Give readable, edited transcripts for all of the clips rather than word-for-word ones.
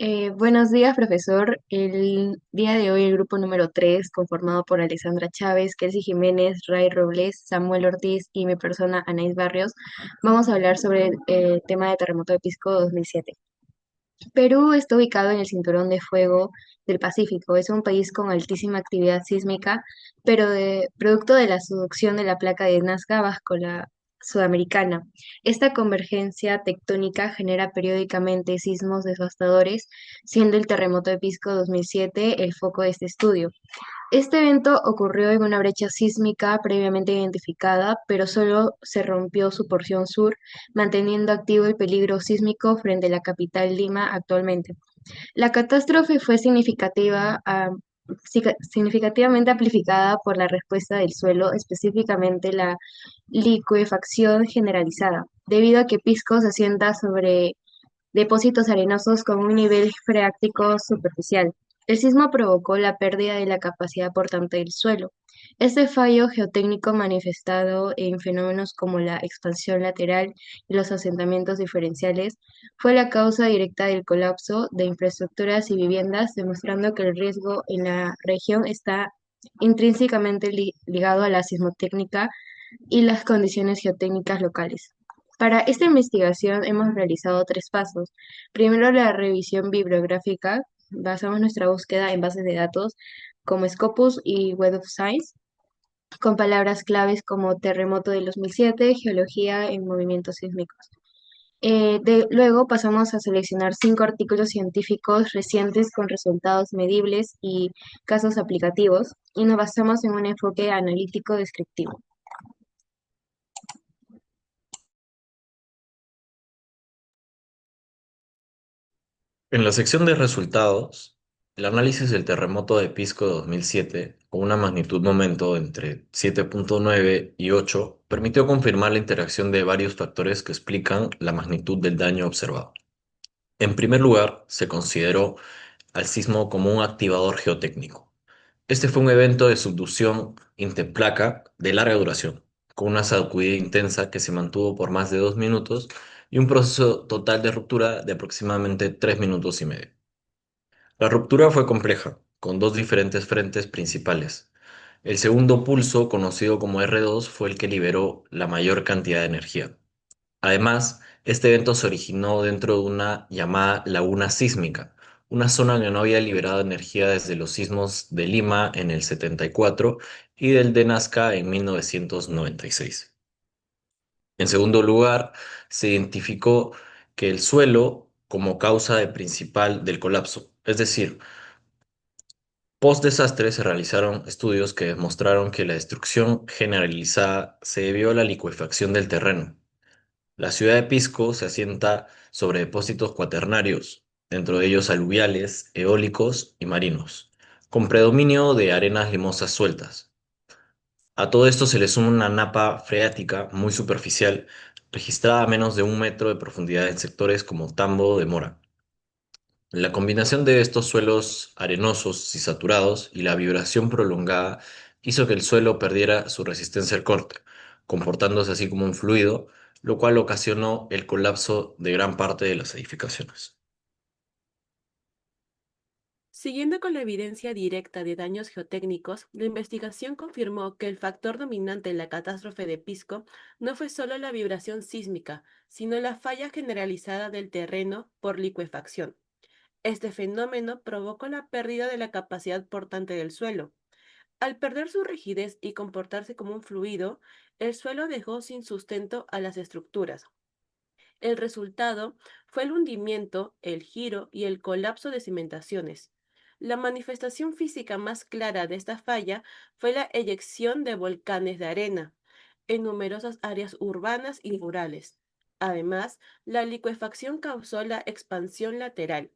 Buenos días, profesor. El día de hoy el grupo número 3, conformado por Alessandra Chávez, Kelsey Jiménez, Ray Robles, Samuel Ortiz y mi persona, Anaís Barrios, vamos a hablar sobre el tema de terremoto de Pisco 2007. Perú está ubicado en el cinturón de fuego del Pacífico. Es un país con altísima actividad sísmica, pero producto de la subducción de la placa de Nazca bajo la sudamericana. Esta convergencia tectónica genera periódicamente sismos devastadores, siendo el terremoto de Pisco 2007 el foco de este estudio. Este evento ocurrió en una brecha sísmica previamente identificada, pero solo se rompió su porción sur, manteniendo activo el peligro sísmico frente a la capital Lima actualmente. La catástrofe fue significativamente amplificada por la respuesta del suelo, específicamente la licuefacción generalizada, debido a que Pisco se asienta sobre depósitos arenosos con un nivel freático superficial. El sismo provocó la pérdida de la capacidad portante del suelo. Este fallo geotécnico manifestado en fenómenos como la expansión lateral y los asentamientos diferenciales fue la causa directa del colapso de infraestructuras y viviendas, demostrando que el riesgo en la región está intrínsecamente ligado a la sismotécnica y las condiciones geotécnicas locales. Para esta investigación hemos realizado tres pasos. Primero, la revisión bibliográfica. Basamos nuestra búsqueda en bases de datos como Scopus y Web of Science, con palabras claves como terremoto del 2007, geología en movimientos sísmicos. Luego pasamos a seleccionar cinco artículos científicos recientes con resultados medibles y casos aplicativos, y nos basamos en un enfoque analítico descriptivo. En la sección de resultados, el análisis del terremoto de Pisco 2007, con una magnitud momento entre 7,9 y 8, permitió confirmar la interacción de varios factores que explican la magnitud del daño observado. En primer lugar, se consideró al sismo como un activador geotécnico. Este fue un evento de subducción interplaca de larga duración, con una sacudida intensa que se mantuvo por más de 2 minutos y un proceso total de ruptura de aproximadamente 3 minutos y medio. La ruptura fue compleja, con dos diferentes frentes principales. El segundo pulso, conocido como R2, fue el que liberó la mayor cantidad de energía. Además, este evento se originó dentro de una llamada laguna sísmica, una zona que no había liberado energía desde los sismos de Lima en el 74 y del de Nazca en 1996. En segundo lugar, se identificó que el suelo como causa principal del colapso, es decir, post-desastre se realizaron estudios que demostraron que la destrucción generalizada se debió a la licuefacción del terreno. La ciudad de Pisco se asienta sobre depósitos cuaternarios, dentro de ellos aluviales, eólicos y marinos, con predominio de arenas limosas sueltas. A todo esto se le suma una napa freática muy superficial, registrada a menos de 1 metro de profundidad en sectores como Tambo de Mora. La combinación de estos suelos arenosos y saturados y la vibración prolongada hizo que el suelo perdiera su resistencia al corte, comportándose así como un fluido, lo cual ocasionó el colapso de gran parte de las edificaciones. Siguiendo con la evidencia directa de daños geotécnicos, la investigación confirmó que el factor dominante en la catástrofe de Pisco no fue solo la vibración sísmica, sino la falla generalizada del terreno por licuefacción. Este fenómeno provocó la pérdida de la capacidad portante del suelo. Al perder su rigidez y comportarse como un fluido, el suelo dejó sin sustento a las estructuras. El resultado fue el hundimiento, el giro y el colapso de cimentaciones. La manifestación física más clara de esta falla fue la eyección de volcanes de arena en numerosas áreas urbanas y rurales. Además, la licuefacción causó la expansión lateral.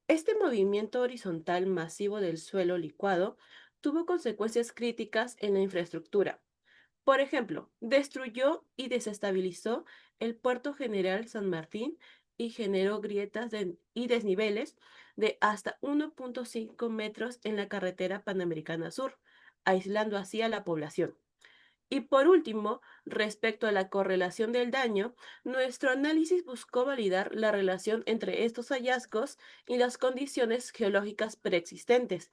Este movimiento horizontal masivo del suelo licuado tuvo consecuencias críticas en la infraestructura. Por ejemplo, destruyó y desestabilizó el Puerto General San Martín y generó y desniveles de hasta 1,5 metros en la carretera Panamericana Sur, aislando así a la población. Y por último, respecto a la correlación del daño, nuestro análisis buscó validar la relación entre estos hallazgos y las condiciones geológicas preexistentes.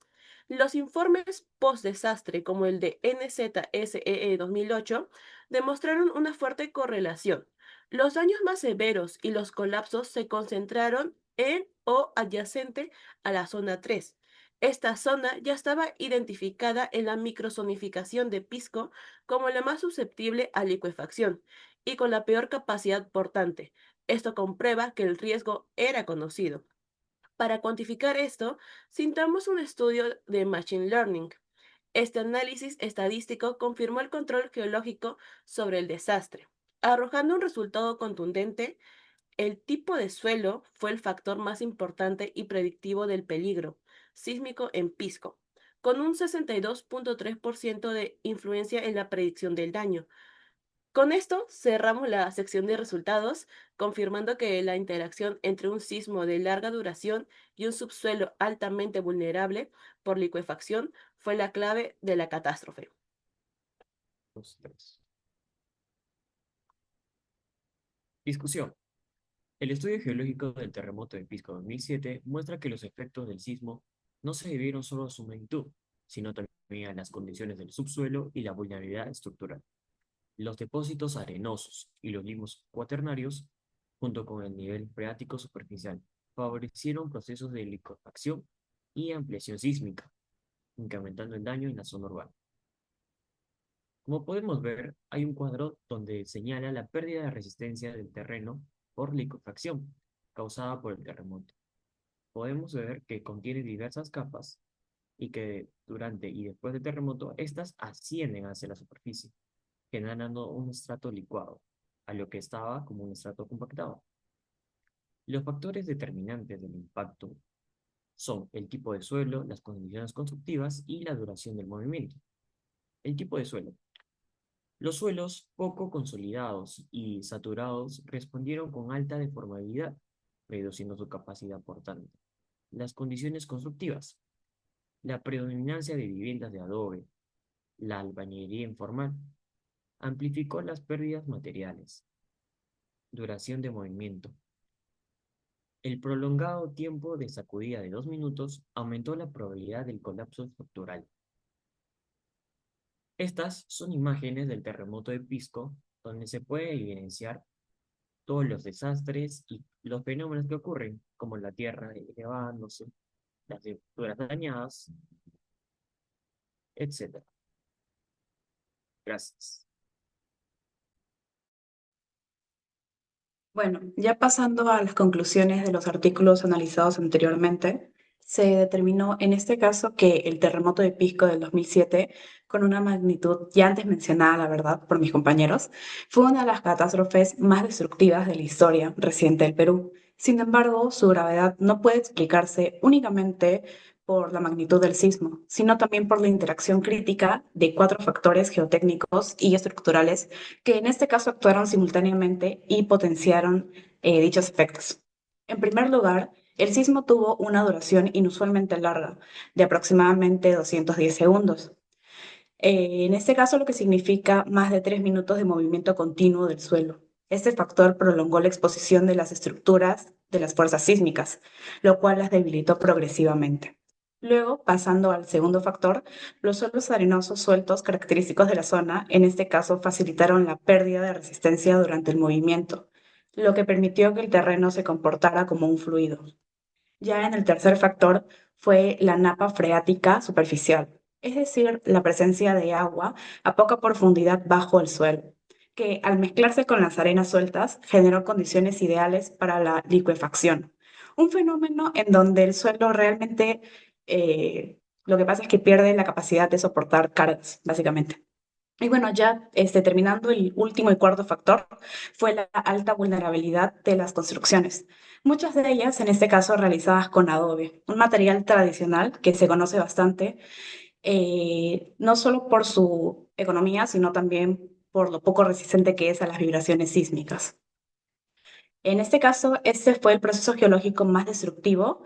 Los informes post-desastre, como el de NZSEE 2008, demostraron una fuerte correlación. Los daños más severos y los colapsos se concentraron en o adyacente a la zona 3. Esta zona ya estaba identificada en la microzonificación de Pisco como la más susceptible a licuefacción y con la peor capacidad portante. Esto comprueba que el riesgo era conocido. Para cuantificar esto, citamos un estudio de Machine Learning. Este análisis estadístico confirmó el control geológico sobre el desastre, arrojando un resultado contundente. El tipo de suelo fue el factor más importante y predictivo del peligro sísmico en Pisco, con un 62.3% de influencia en la predicción del daño. Con esto cerramos la sección de resultados, confirmando que la interacción entre un sismo de larga duración y un subsuelo altamente vulnerable por licuefacción fue la clave de la catástrofe. Dos, tres. Discusión. El estudio geológico del terremoto de Pisco 2007 muestra que los efectos del sismo no se debieron solo a su magnitud, sino también a las condiciones del subsuelo y la vulnerabilidad estructural. Los depósitos arenosos y los limos cuaternarios, junto con el nivel freático superficial, favorecieron procesos de liquefacción y ampliación sísmica, incrementando el daño en la zona urbana. Como podemos ver, hay un cuadro donde señala la pérdida de resistencia del terreno por liquefacción causada por el terremoto. Podemos ver que contiene diversas capas y que durante y después del terremoto, estas ascienden hacia la superficie, generando un estrato licuado, a lo que estaba como un estrato compactado. Los factores determinantes del impacto son el tipo de suelo, las condiciones constructivas y la duración del movimiento. El tipo de suelo. Los suelos poco consolidados y saturados respondieron con alta deformabilidad, reduciendo su capacidad portante. Las condiciones constructivas. La predominancia de viviendas de adobe, la albañilería informal, amplificó las pérdidas materiales. Duración de movimiento. El prolongado tiempo de sacudida de 2 minutos aumentó la probabilidad del colapso estructural. Estas son imágenes del terremoto de Pisco, donde se puede evidenciar todos los desastres y los fenómenos que ocurren, como la tierra elevándose, las estructuras dañadas, etc. Gracias. Bueno, ya pasando a las conclusiones de los artículos analizados anteriormente, se determinó en este caso que el terremoto de Pisco del 2007, con una magnitud ya antes mencionada, la verdad, por mis compañeros, fue una de las catástrofes más destructivas de la historia reciente del Perú. Sin embargo, su gravedad no puede explicarse únicamente por la magnitud del sismo, sino también por la interacción crítica de cuatro factores geotécnicos y estructurales que en este caso actuaron simultáneamente y potenciaron dichos efectos. En primer lugar, el sismo tuvo una duración inusualmente larga, de aproximadamente 210 segundos. En este caso, lo que significa más de 3 minutos de movimiento continuo del suelo. Este factor prolongó la exposición de las estructuras de las fuerzas sísmicas, lo cual las debilitó progresivamente. Luego, pasando al segundo factor, los suelos arenosos sueltos característicos de la zona, en este caso, facilitaron la pérdida de resistencia durante el movimiento, lo que permitió que el terreno se comportara como un fluido. Ya en el tercer factor fue la napa freática superficial, es decir, la presencia de agua a poca profundidad bajo el suelo, que al mezclarse con las arenas sueltas generó condiciones ideales para la licuefacción. Un fenómeno en donde el suelo realmente lo que pasa es que pierde la capacidad de soportar cargas, básicamente. Y bueno, ya terminando el último y cuarto factor, fue la alta vulnerabilidad de las construcciones. Muchas de ellas, en este caso, realizadas con adobe, un material tradicional que se conoce bastante, no solo por su economía, sino también por lo poco resistente que es a las vibraciones sísmicas. En este caso, este fue el proceso geológico más destructivo,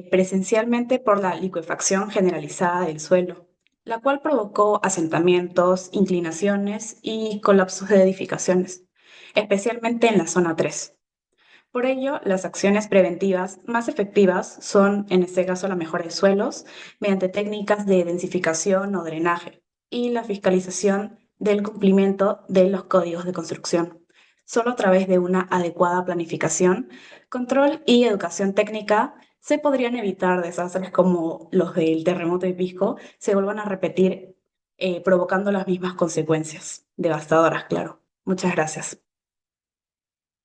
presencialmente por la licuefacción generalizada del suelo, la cual provocó asentamientos, inclinaciones y colapsos de edificaciones, especialmente en la zona 3. Por ello, las acciones preventivas más efectivas son, en este caso, la mejora de suelos mediante técnicas de densificación o drenaje y la fiscalización del cumplimiento de los códigos de construcción. Solo a través de una adecuada planificación, control y educación técnica se podrían evitar desastres como los del terremoto de Pisco se vuelvan a repetir, provocando las mismas consecuencias, devastadoras, claro. Muchas gracias.